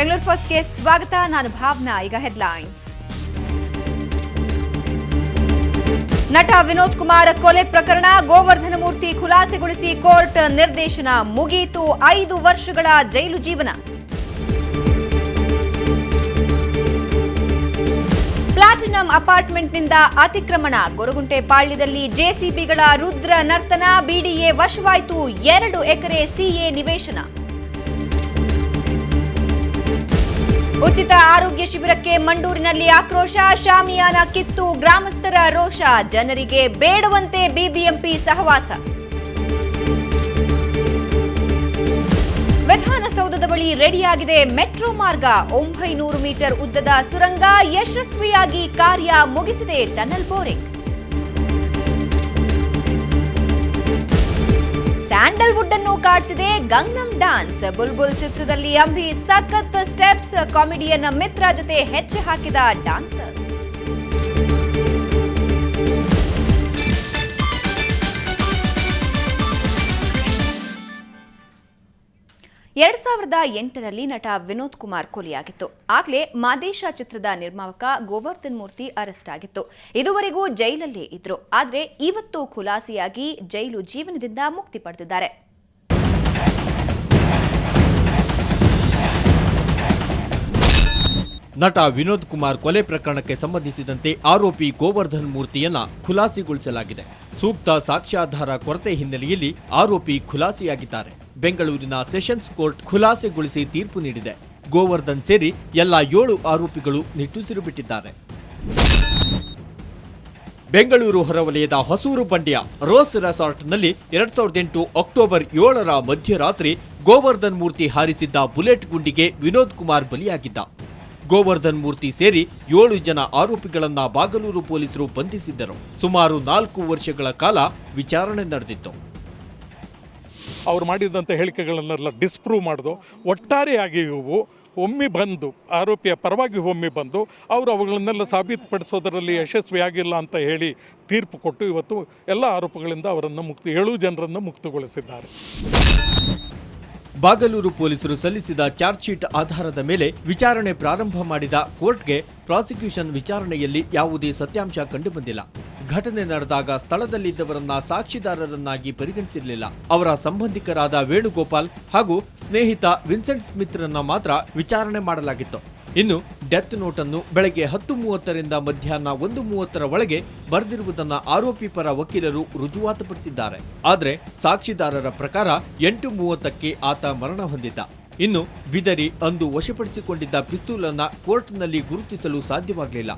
ಬೆಂಗಳೂರು ಫಸ್ಟ್ಗೆ ಸ್ವಾಗತ. ನಾನು ಭಾವನಾ. ಈಗ ಹೆಡ್ಲೈನ್ಸ್. ನಟ ವಿನೋದ್ ಕುಮಾರ್ ಕೊಲೆ ಪ್ರಕರಣ ಗೋವರ್ಧನ ಮೂರ್ತಿ ಖುಲಾಸೆಗೊಳಿಸಿ ಕೋರ್ಟ್ ನಿರ್ದೇಶನ. ಮುಗಿಯಿತು 5 ವರ್ಷಗಳ ಜೈಲು ಜೀವನ. ಪ್ಲಾಟಿನಂ ಅಪಾರ್ಟ್ಮೆಂಟ್ನಿಂದ ಅತಿಕ್ರಮಣ. ಗೊರಗುಂಟೆಪಾಳ್ಯದಲ್ಲಿ ಜೆಸಿಬಿಗಳ ರುದ್ರ ನರ್ತನ. ಬಿಡಿಎ ವಶವಾಯಿತು 2 ಎಕರೆ ಸಿಎ ನಿವೇಶನ. ಉಚಿತ ಆರೋಗ್ಯ ಶಿಬಿರಕ್ಕೆ ಮಂಡೂರಿನಲ್ಲಿ ಆಕ್ರೋಶ. ಶಾಮಿಯಾನ ಕಿತ್ತು ಗ್ರಾಮಸ್ಥರ ರೋಷ. ಜನರಿಗೆ ಬೇಡವಂತೆ ಬಿಬಿಎಂಪಿ ಸಹವಾಸ. ವಿಧಾನಸೌಧದ ಬಳಿ ರೆಡಿಯಾಗಿದೆ ಮೆಟ್ರೋ ಮಾರ್ಗ. 900 ಮೀಟರ್ ಉದ್ದದ ಸುರಂಗ ಯಶಸ್ವಿಯಾಗಿ ಕಾರ್ಯ ಮುಗಿಸಿದೆ ಟನಲ್ ಬೋರಿಂಗ್. ಸ್ಯಾಂಡಲ್ವುಡ್ ಅನ್ನು ಕಾಡ್ತಿದೆ ಗಂಗನಂ ಡ್ಯಾನ್ಸ್. ಬುಲ್ಬುಲ್ ಚಿತ್ರದಲ್ಲಿ ಅಂಬಿ ಸಖತ್ ಸ್ಟೆಪ್ಸ್. ಕಾಮಿಡಿಯನ್ ಮಿತ್ರ ಜೊತೆ ಹೆಜ್ಜೆ ಹಾಕಿದ ಡ್ಯಾನ್ಸರ್ಸ್. ಎರಡ್ 2008ರಲ್ಲಿ ನಟ ವಿನೋದ್ ಕುಮಾರ್ ಕೊಲೆಯಾಗಿತ್ತು. ಆಗಲೇ ಮಾದೇಶ ಚಿತ್ರದ ನಿರ್ಮಾಪಕ ಗೋವರ್ಧನ್ ಮೂರ್ತಿ ಅರೆಸ್ಟ್ ಆಗಿತ್ತು. ಇದುವರೆಗೂ ಜೈಲಲ್ಲೇ ಇದ್ರು. ಆದರೆ ಇವತ್ತು ಖುಲಾಸೆಯಾಗಿ ಜೈಲು ಜೀವನದಿಂದ ಮುಕ್ತಿ ಪಡೆದಿದ್ದಾರೆ. ನಟ ವಿನೋದ್ ಕುಮಾರ್ ಕೊಲೆ ಪ್ರಕರಣಕ್ಕೆ ಸಂಬಂಧಿಸಿದಂತೆ ಆರೋಪಿ ಗೋವರ್ಧನ್ ಮೂರ್ತಿಯನ್ನ ಖುಲಾಸೆಗೊಳಿಸಲಾಗಿದೆ. ಸೂಕ್ತ ಸಾಕ್ಷ್ಯಾಧಾರ ಕೊರತೆ ಹಿನ್ನೆಲೆಯಲ್ಲಿ ಆರೋಪಿ ಖುಲಾಸೆಯಾಗಿದ್ದಾರೆ. ಬೆಂಗಳೂರಿನ ಸೆಷನ್ಸ್ ಕೋರ್ಟ್ ಖುಲಾಸೆಗೊಳಿಸಿ ತೀರ್ಪು ನೀಡಿದೆ. ಗೋವರ್ಧನ್ ಸೇರಿ ಎಲ್ಲ 7 ಆರೋಪಿಗಳು ನಿಟ್ಟುಸಿರು ಬಿಟ್ಟಿದ್ದಾರೆ. ಬೆಂಗಳೂರು ಹೊರವಲಯದ ಹೊಸೂರು ಬಂಡೆಯ ರೋಸ್ ರೆಸಾರ್ಟ್ನಲ್ಲಿ 2008 ಅಕ್ಟೋಬರ್ 7ರ ಮಧ್ಯರಾತ್ರಿ ಗೋವರ್ಧನ್ ಮೂರ್ತಿ ಹಾರಿಸಿದ್ದ ಬುಲೆಟ್ ಗುಂಡಿಗೆ ವಿನೋದ್ ಕುಮಾರ್ ಬಲಿಯಾಗಿದ್ದ. ಗೋವರ್ಧನ್ ಮೂರ್ತಿ ಸೇರಿ 7 ಜನ ಆರೋಪಿಗಳನ್ನ ಬಾಗಲೂರು ಪೊಲೀಸರು ಬಂಧಿಸಿದ್ದರು. ಸುಮಾರು 4 ವರ್ಷಗಳ ಕಾಲ ವಿಚಾರಣೆ ನಡೆದಿತ್ತು. ಅವರು ಮಾಡಿದಂಥ ಹೇಳಿಕೆಗಳನ್ನೆಲ್ಲ ಡಿಸ್ಪ್ರೂವ್ ಮಾಡೋದು. ಒಟ್ಟಾರೆಯಾಗಿ ಇವು ಒಮ್ಮೆ ಬಂದು ಆರೋಪಿಯ ಪರವಾಗಿ ಒಮ್ಮೆ ಬಂದು ಅವರು ಅವುಗಳನ್ನೆಲ್ಲ ಸಾಬೀತುಪಡಿಸೋದರಲ್ಲಿ ಯಶಸ್ವಿಯಾಗಿಲ್ಲ ಅಂತ ಹೇಳಿ ತೀರ್ಪು ಕೊಟ್ಟು ಇವತ್ತು ಎಲ್ಲ ಆರೋಪಗಳಿಂದ ಅವರನ್ನು 7 ಜನರನ್ನು ಮುಕ್ತಗೊಳಿಸಿದ್ದಾರೆ. ಬಾಗಲೂರು ಪೊಲೀಸರು ಸಲ್ಲಿಸಿದ ಚಾರ್ಜ್ ಶೀಟ್ ಆಧಾರದ ಮೇಲೆ ವಿಚಾರಣೆ ಪ್ರಾರಂಭ ಮಾಡಿದ ಕೋರ್ಟ್ಗೆ ಪ್ರಾಸಿಕ್ಯೂಷನ್ ವಿಚಾರಣೆಯಲ್ಲಿ ಯಾವುದೇ ಸತ್ಯಾಂಶ ಕಂಡುಬಂದಿಲ್ಲ. ಘಟನೆ ನಡೆದಾಗ ಸ್ಥಳದಲ್ಲಿದ್ದವರನ್ನ ಸಾಕ್ಷಿದಾರರನ್ನಾಗಿ ಪರಿಗಣಿಸಿರಲಿಲ್ಲ. ಅವರ ಸಂಬಂಧಿಕರಾದ ವೇಣುಗೋಪಾಲ್ ಹಾಗೂ ಸ್ನೇಹಿತ ವಿನ್ಸೆಂಟ್ ಸ್ಮಿತ್ರನ್ನ ಮಾತ್ರ ವಿಚಾರಣೆ ಮಾಡಲಾಗಿತ್ತು. ಇನ್ನು ಡೆತ್ ನೋಟ್ ಅನ್ನು ಬೆಳಗ್ಗೆ 10:30ರಿಂದ ಮಧ್ಯಾಹ್ನ 1:30 ಒಳಗೆ ಬರೆದಿರುವುದನ್ನು ಆರೋಪಿ ಪರ ವಕೀಲರು ರುಜುವಾತುಪಡಿಸಿದ್ದಾರೆ. ಆದರೆ ಸಾಕ್ಷಿದಾರರ ಪ್ರಕಾರ 8:30ಕ್ಕೆ ಆತ ಮರಣ ಹೊಂದಿದ್ದ. ಇನ್ನು ಬಿದರಿ ಅಂದು ವಶಪಡಿಸಿಕೊಂಡಿದ್ದ ಪಿಸ್ತೂಲ್ ಅನ್ನ ಕೋರ್ಟ್ನಲ್ಲಿ ಗುರುತಿಸಲು ಸಾಧ್ಯವಾಗಲಿಲ್ಲ.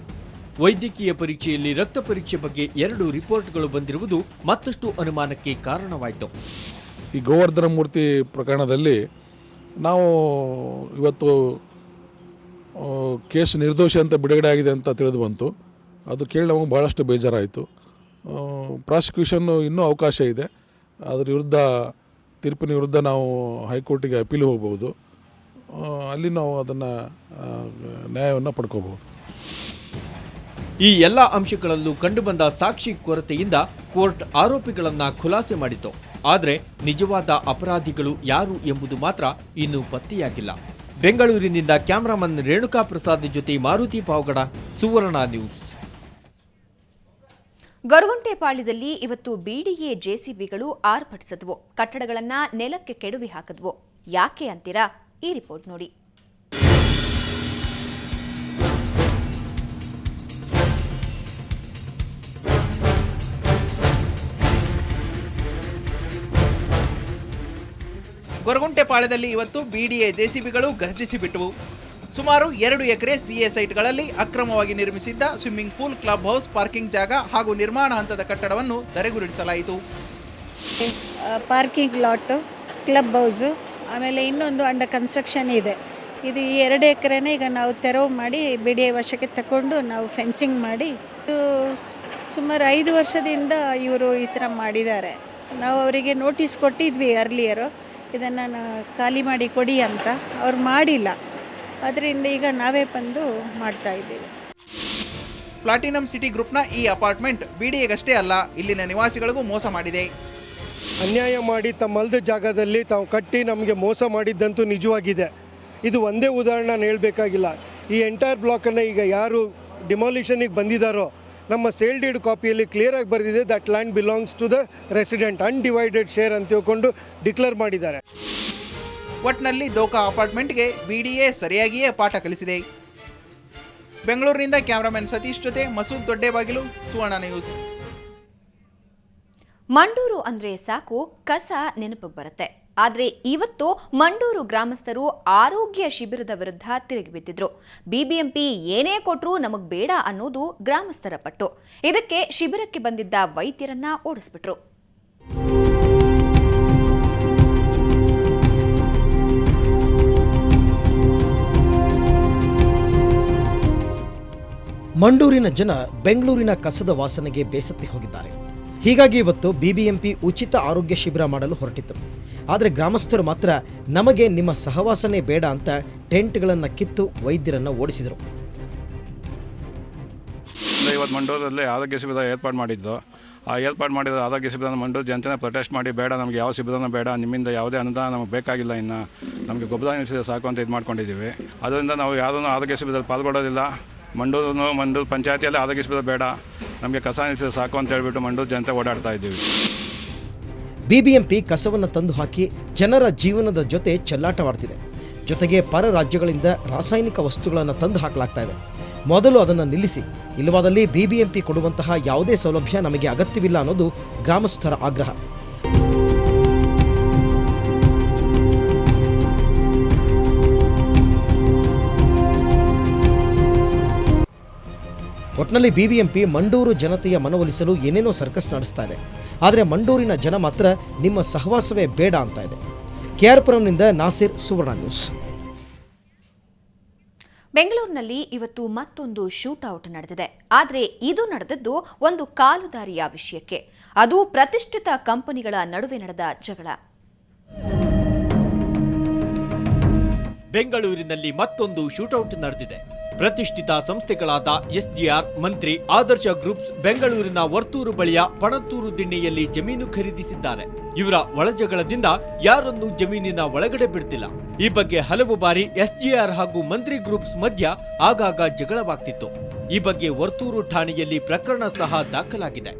ವೈದ್ಯಕೀಯ ಪರೀಕ್ಷೆಯಲ್ಲಿ ರಕ್ತ ಪರೀಕ್ಷೆ ಬಗ್ಗೆ 2 ರಿಪೋರ್ಟ್ಗಳು ಬಂದಿರುವುದು ಮತ್ತಷ್ಟು ಅನುಮಾನಕ್ಕೆ ಕಾರಣವಾಯಿತು. ಈ ಗೋವರ್ಧನ ಮೂರ್ತಿ ಪ್ರಕರಣದಲ್ಲಿ ನಾವು ಇವತ್ತು ಕೇಸ್ ನಿರ್ದೋಷಿ ಅಂತ ಬಿಡುಗಡೆ ಆಗಿದೆ ಅಂತ ತಿಳಿದು ಬಂತು. ಅದು ಕೇಳಿ ನಮಗೆ ಬಹಳಷ್ಟು ಬೇಜಾರಾಯಿತು. ಪ್ರಾಸಿಕ್ಯೂಷನ್ ಇನ್ನೂ ಅವಕಾಶ ಇದೆ. ಅದರ ವಿರುದ್ಧ ತೀರ್ಪಿನ ವಿರುದ್ಧ ನಾವು ಹೈಕೋರ್ಟಿಗೆ ಅಪೀಲ್ ಹೋಗಬಹುದು. ಅಲ್ಲಿ ನಾವು ಅದನ್ನು ನ್ಯಾಯವನ್ನು ಪಡ್ಕೋಬಹುದು. ಈ ಎಲ್ಲ ಅಂಶಗಳಲ್ಲೂ ಕಂಡುಬಂದ ಸಾಕ್ಷಿ ಕೊರತೆಯಿಂದ ಕೋರ್ಟ್ ಆರೋಪಿಗಳನ್ನ ಖುಲಾಸೆ ಮಾಡಿತು. ಆದರೆ ನಿಜವಾದ ಅಪರಾಧಿಗಳು ಯಾರು ಎಂಬುದು ಮಾತ್ರ ಇನ್ನೂ ಪತ್ತೆಯಾಗಿಲ್ಲ. ಬೆಂಗಳೂರಿನಿಂದ ಕ್ಯಾಮರಾಮನ್ ರೇಣುಕಾ ಪ್ರಸಾದ್ ಜೊತೆ ಮಾರುತಿ ಪಾವಗಡ, ಸುವರ್ಣ ನ್ಯೂಸ್. ಗೊರಗುಂಟೆಪಾಳ್ಯದಲ್ಲಿ ಇವತ್ತು ಬಿಡಿಎ ಜೆಸಿಬಿಗಳು ಆರ್ಭಟಿಸಿದ್ವು. ಕಟ್ಟಡಗಳನ್ನ ನೆಲಕ್ಕೆ ಕೆಡವಿ ಹಾಕಿದ್ವು. ಯಾಕೆ ಅಂತೀರಾ? ಈ ರಿಪೋರ್ಟ್ ನೋಡಿ. ಗೊರಗುಂಟೆಪಾಳ್ಯದಲ್ಲಿ ಇವತ್ತು ಬಿಡಿಎ ಜೆಸಿಬಿಗಳು ಗರ್ಜಿಸಿ ಬಿಟ್ಟವು. ಸುಮಾರು 2 ಎಕರೆ ಸಿಎ ಸೈಟ್ಗಳಲ್ಲಿ ಅಕ್ರಮವಾಗಿ ನಿರ್ಮಿಸಿದ್ದ swimming pool, club house, parking ಜಾಗ ಹಾಗೂ ನಿರ್ಮಾಣ ಹಂತದ ಕಟ್ಟಡವನ್ನು ಧರೆಗುರುಳಿಸಲಾಯಿತು. ಪಾರ್ಕಿಂಗ್ ಲಾಟು, ಕ್ಲಬ್ ಹೌಸು, ಆಮೇಲೆ ಇನ್ನೊಂದು ಅಂಡರ್ ಕನ್ಸ್ಟ್ರಕ್ಷನ್ ಇದೆ. ಇದು 2 ಎಕರೆನೇ ಈಗ ನಾವು ತೆರವು ಮಾಡಿ ಬಿಡಿಎ ವಶಕ್ಕೆ ತಗೊಂಡು ನಾವು ಫೆನ್ಸಿಂಗ್ ಮಾಡಿ ಸುಮಾರು 5 ವರ್ಷದಿಂದ ಇವರು ಈ ಥರ ಮಾಡಿದ್ದಾರೆ. ನಾವು ಅವರಿಗೆ ನೋಟಿಸ್ ಕೊಟ್ಟಿದ್ವಿ ಅರ್ಲಿಯರು, ಇದನ್ನು ಖಾಲಿ ಮಾಡಿ ಕೊಡಿ ಅಂತ. ಅವ್ರು ಮಾಡಿಲ್ಲ. ಅದರಿಂದ ಈಗ ನಾವೇ ಬಂದು ಮಾಡ್ತಾ ಇದ್ದೀವಿ. ಪ್ಲಾಟಿನಂ ಸಿಟಿ ಗ್ರೂಪ್ನ ಈ ಅಪಾರ್ಟ್ಮೆಂಟ್ ಬಿಡಿಎಗಷ್ಟೇ ಅಲ್ಲ, ಇಲ್ಲಿನ ನಿವಾಸಿಗಳಿಗೂ ಮೋಸ ಮಾಡಿದೆ. ಅನ್ಯಾಯ ಮಾಡಿ ತಮ್ಮಲ್ದ ಜಾಗದಲ್ಲಿ ತಾವು ಕಟ್ಟಿ ನಮಗೆ ಮೋಸ ಮಾಡಿದ್ದಂತೂ ನಿಜವಾಗಿದೆ. ಇದು ಒಂದೇ ಉದಾಹರಣೆ ನಾನು ಹೇಳಬೇಕಾಗಿಲ್ಲ. ಈ ಎಂಟೈರ್ ಬ್ಲಾಕನ್ನು ಈಗ ಯಾರು ಡಿಮಾಲಿಷನಿಗೆ ಬಂದಿದ್ದಾರೋ ನಮ್ಮ ಸೇಲ್ ಡೀಡ್ ಕಾಪಿಯಲ್ಲಿ ಕ್ಲಿಯರಾಗಿ ಬರೆದಿದೆ that land belongs to the resident, undivided share ಅಂತ ತಿಳ್ಕೊಂಡು ಡಿಕ್ಲೇರ್ ಮಾಡಿದ್ದಾರೆ. ಒಟ್ನಲ್ಲಿ ದೋಖಾ ಅಪಾರ್ಟ್ಮೆಂಟ್ಗೆ ಬಿಡಿಎ ಸರಿಯಾಗಿಯೇ ಪಾಠ ಕಲಿಸಿದೆ. ಬೆಂಗಳೂರಿನಿಂದ ಕ್ಯಾಮರಾಮನ್ ಸತೀಶ್ ಜೊತೆ ಮಸೂದ್ ದೊಡ್ಡೇಬಾಗಿಲು, ಸುವರ್ಣ ನ್ಯೂಸ್. ಮಂಡೂರು ಅಂದ್ರೆ ಸಾಕು ಕಸ ನೆನಪಿಗೆ ಬರುತ್ತೆ. ಆದ್ರೆ ಇವತ್ತು ಮಂಡೂರು ಗ್ರಾಮಸ್ಥರು ಆರೋಗ್ಯ ಶಿಬಿರದ ವಿರುದ್ಧ ತಿರುಗಿಬಿದ್ದಿದ್ರು. ಬಿಬಿಎಂಪಿ ಏನೇ ಕೊಟ್ರೂ ನಮಗ್ ಬೇಡ ಅನ್ನೋದು ಗ್ರಾಮಸ್ಥರ ಪಟ್ಟು. ಇದಕ್ಕೆ ಶಿಬಿರಕ್ಕೆ ಬಂದಿದ್ದ ವೈದ್ಯರನ್ನ ಓಡಿಸ್ಬಿಟ್ರು. ಮಂಡೂರಿನ ಜನ ಬೆಂಗಳೂರಿನ ಕಸದ ವಾಸನೆಗೆ ಬೇಸತ್ತಿ ಹೋಗಿದ್ದಾರೆ. ಹೀಗಾಗಿ ಇವತ್ತು ಬಿಬಿಎಂಪಿ ಉಚಿತ ಆರೋಗ್ಯ ಶಿಬಿರ ಮಾಡಲು ಹೊರಟಿತ್ತು. ಆದರೆ ಗ್ರಾಮಸ್ಥರು ಮಾತ್ರ ನಮಗೆ ನಿಮ್ಮ ಸಹವಾಸನೆ ಬೇಡ ಅಂತ ಟೆಂಟ್ಗಳನ್ನು ಕಿತ್ತು ವೈದ್ಯರನ್ನು ಓಡಿಸಿದರು. ಇವತ್ತು ಮಂಡೂರಲ್ಲಿ ಆರೋಗ್ಯ ಶಿಬಿರ ಏರ್ಪಾಡು ಮಾಡಿದ್ದು. ಆ ಏರ್ಪಾಡು ಮಾಡಿದ ಆರೋಗ್ಯ ಶಿಬಿರನ ಮಂಡೂರು ಜನತೆನ ಪ್ರೊಟೆಸ್ಟ್ ಮಾಡಿ ಬೇಡ, ನಮಗೆ ಯಾವ ಶಿಬಿರನೂ ಬೇಡ, ನಿಮ್ಮಿಂದ ಯಾವುದೇ ಅನುದಾನ ನಮಗೆ ಬೇಕಾಗಿಲ್ಲ, ಇನ್ನು ನಮಗೆ ಗೊಬ್ಬರ ನಿಲ್ಲಿಸಿದ್ರೆ ಸಾಕು ಅಂತ ಇದು ಮಾಡ್ಕೊಂಡಿದ್ದೀವಿ. ಅದರಿಂದ ನಾವು ಯಾವುದೂ ಆರೋಗ್ಯ ಶಿಬಿರದಲ್ಲಿ ಪಾಲ್ಗೊಳ್ಳೋದಿಲ್ಲ. ಮಂಡೂರು ಪಂಚಾಯತಿಯಲ್ಲಿ ಆರೋಗ್ಯ ಶಿಬಿರ ಬೇಡ, ನಮಗೆ ಕಸ ನಿಲ್ಲಿಸಿದ್ರೆ ಸಾಕು ಅಂತ ಹೇಳ್ಬಿಟ್ಟು ಮಂಡೂರು ಜನತೆ ಓಡಾಡ್ತಾ ಇದ್ದೀವಿ. ಬಿಬಿಎಂಪಿ ಕಸವನ್ನು ತಂದು ಹಾಕಿ ಜನರ ಜೀವನದ ಜೊತೆ ಚೆಲ್ಲಾಟವಾಡ್ತಿದೆ. ಜೊತೆಗೆ ಪರ ರಾಜ್ಯಗಳಿಂದ ರಾಸಾಯನಿಕ ವಸ್ತುಗಳನ್ನು ತಂದು ಹಾಕಲಾಗ್ತಾ ಇದೆ. ಮೊದಲು ಅದನ್ನು ನಿಲ್ಲಿಸಿ, ಇಲ್ಲವಾದಲ್ಲಿ ಬಿಬಿಎಂಪಿ ಕೊಡುವಂತಹ ಯಾವುದೇ ಸೌಲಭ್ಯ ನಮಗೆ ಅಗತ್ಯವಿಲ್ಲ ಅನ್ನೋದು ಗ್ರಾಮಸ್ಥರ ಆಗ್ರಹ. ಒಟ್ನಲ್ಲಿ ಬಿಬಿಎಂಪಿ ಮಂಡೂರು ಜನತೆಯ ಮನವೊಲಿಸಲು ಏನೇನೋ ಸರ್ಕಸ್ ನಡೆಸ್ತಾ ಇದೆ. ಆದರೆ ಮಂಡೂರಿನ ಜನ ಮಾತ್ರ ನಿಮ್ಮ ಸಹವಾಸವೇ ಬೇಡ ಅಂತ ಇದೆ. ಕೆಆರ್ಪುರಂನಿಂದ ನಾಸಿರ್, ಸುವರ್ಣ ನ್ಯೂಸ್. ಬೆಂಗಳೂರಿನಲ್ಲಿ ಇವತ್ತು ಮತ್ತೊಂದು ಶೂಟೌಟ್ ನಡೆದಿದೆ. ಆದರೆ ಇದು ನಡೆದದ್ದು ಒಂದು ಕಾಲುದಾರಿಯ ವಿಷಯಕ್ಕೆ. ಅದು ಪ್ರತಿಷ್ಠಿತ ಕಂಪನಿಗಳ ನಡುವೆ ನಡೆದ ಜಗಳ. ಬೆಂಗಳೂರಿನಲ್ಲಿ ಮತ್ತೊಂದು ಶೂಟೌಟ್ ನಡೆದಿದೆ. ಪ್ರತಿಷ್ಠಿತ ಸಂಸ್ಥೆಗಳಾದ ಎಸ್ಜಿಆರ್, ಮಂತ್ರಿ, ಆದರ್ಶ ಗ್ರೂಪ್ಸ್ ಬೆಂಗಳೂರಿನ ವರ್ತೂರು ಬಳಿಯ ಪಣತ್ತೂರು ದಿಣ್ಣೆಯಲ್ಲಿ ಜಮೀನು ಖರೀದಿಸಿದ್ದಾರೆ. ಇವರ ಒಳಜಗಳದಿಂದ ಯಾರನ್ನೂ ಜಮೀನಿನ ಒಳಗಡೆ ಬಿಡ್ತಿಲ್ಲ. ಈ ಬಗ್ಗೆ ಹಲವು ಬಾರಿ ಎಸ್ಜಿಆರ್ ಹಾಗೂ ಮಂತ್ರಿ ಗ್ರೂಪ್ಸ್ ಮಧ್ಯ ಆಗಾಗ ಜಗಳವಾಗ್ತಿತ್ತು. ಈ ಬಗ್ಗೆ ವರ್ತೂರು ಠಾಣೆಯಲ್ಲಿ ಪ್ರಕರಣ ಸಹ ದಾಖಲಾಗಿದೆ.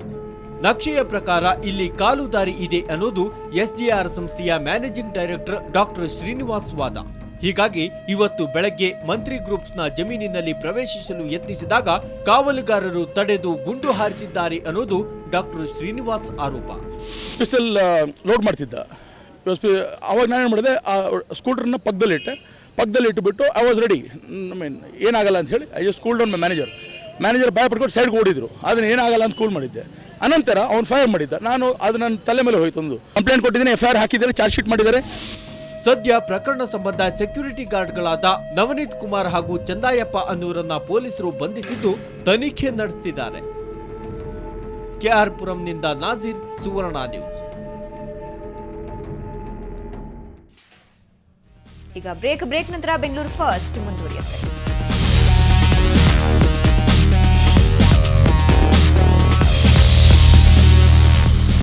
ನಕ್ಷೆಯ ಪ್ರಕಾರ ಇಲ್ಲಿ ಕಾಲುದಾರಿ ಇದೆ ಅನ್ನೋದು ಎಸ್ಜಿಆರ್ ಸಂಸ್ಥೆಯ ಮ್ಯಾನೇಜಿಂಗ್ ಡೈರೆಕ್ಟರ್ ಡಾಕ್ಟರ್ ಶ್ರೀನಿವಾಸ್ ವಾದ. ಹೀಗಾಗಿ ಇವತ್ತು ಬೆಳಗ್ಗೆ ಮಂತ್ರಿ ಗ್ರೂಪ್ಸ್ನ ಜಮೀನಿನಲ್ಲಿ ಪ್ರವೇಶಿಸಲು ಯತ್ನಿಸಿದಾಗ ಕಾವಲುಗಾರರು ತಡೆದು ಗುಂಡು ಹಾರಿಸಿದ್ದಾರೆ ಅನ್ನೋದು ಡಾಕ್ಟರ್ ಶ್ರೀನಿವಾಸ್ ಆರೋಪ. ಪಿಸ್ಟಲ್ ಲೋಡ್ ಮಾಡ್ತಿದ್ದ. ಅವಾಗ ನಾನು ಏನು ಮಾಡಿದೆ, ಆ ಸ್ಕೂಟರ್ನ ಪಕ್ಕದಲ್ಲಿ ಇಟ್ಟುಬಿಟ್ಟು ಐ ವಾಸ್ ರೆಡಿ. ಏನಾಗಲ್ಲ ಅಂತ ಹೇಳಿ I just cool down my manager ಭಯ ಪಡ್ಕೊಂಡು ಸೈಡ್ಗೆ ಓಡಿದ್ರು. ಅದನ್ನ ಏನಾಗಲ್ಲ ಅಂತ ಕೂಲ್ ಮಾಡಿದ್ದೆ. ಅನಂತರ ಅವ್ನು ಫೈರ್ ಮಾಡಿದ್ದ. ನಾನು ಅದು ನನ್ನ ತಲೆ ಮೇಲೆ ಹೋಯ್ತು. ಒಂದು ಕಂಪ್ಲೇಂಟ್ ಕೊಟ್ಟಿದ್ದೀನಿ, FIR ಹಾಕಿದ್ದಾರೆ, ಚಾರ್ಜ್ ಶೀಟ್ ಮಾಡಿದ್ದಾರೆ. ಸದ್ಯ ಪ್ರಕರಣ ಸಂಬಂಧ ಸೆಕ್ಯೂರಿಟಿ ಗಾರ್ಡ್ಗಳಾದ ನವನೀತ್ ಕುಮಾರ್ ಹಾಗೂ ಚಂದಾಯಪ್ಪ ಅನ್ನೂರನ್ನ ಪೊಲೀಸರು ಬಂಧಿಸಿದ್ದು ತನಿಖೆ ನಡೆಸುತ್ತಿದ್ದಾರೆ. ಕೆಆರ್ಪುರಂನಿಂದ ನಾಜೀರ್, ಸುವರ್ಣ ನ್ಯೂಸ್. ಈಗ ಬ್ರೇಕ್ ನಂತರ ಬೆಂಗಳೂರು ಫಸ್ಟ್ ಮುಂದುವರಿಯುತ್ತೆ.